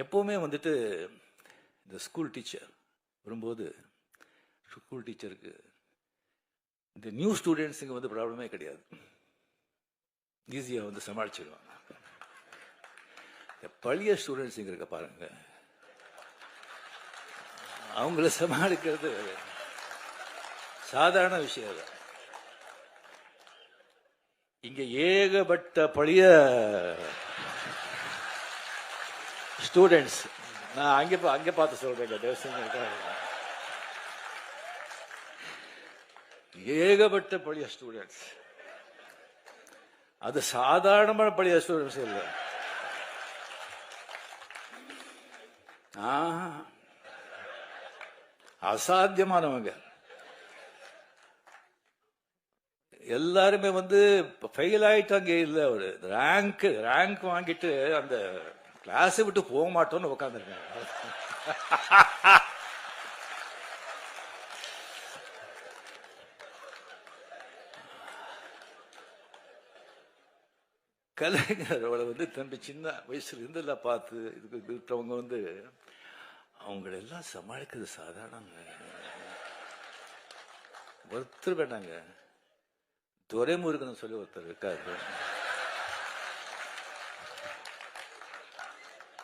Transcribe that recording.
எப்போவுமே வந்துட்டு இந்த ஸ்கூல் டீச்சர் வரும்போது ஸ்கூல் டீச்சருக்கு இந்த நியூ ஸ்டூடெண்ட்ஸுங்க வந்து ப்ராப்ளமே கிடையாது, ஈஸியாக வந்து சமாளிச்சிடுவாங்க. இந்த பழைய ஸ்டூடெண்ட்ஸுங்க இருக்க பாருங்க, அவங்கள சமாளிக்கிறது சாதாரண விஷயம் இல்லை. இங்க ஏகப்பட்ட பழைய ஸ்டூடெண்ட்ஸ், நான் அங்கே பார்த்து சொல்றேன், ஏகப்பட்ட பழைய ஸ்டூடெண்ட்ஸ். அது சாதாரணமான பழைய ஸ்டூடெண்ட்ஸ் இல்லை, அசாத்தியமானவங்க. எல்லாருமே வந்து ஃபெயில் ஆயிட்டாங்க. இல்லை, ஒரு ரேங்க் வாங்கிட்டு அந்த கிளாஸை விட்டு போக மாட்டோம்னு உட்காந்துருக்காங்க. கலைஞரோட வந்து தம்பி சின்ன வயசுல இருந்தெல்லாம் பார்த்து இதுக்கு இருக்கிறவங்க வந்து அவங்களெல்லாம் சமாளிக்கிறது சாதாரணங்க. ஒருத்தர் வேண்டாங்க, துரைமுருகன் சொல்லி ஒருத்தர் இருக்காரு.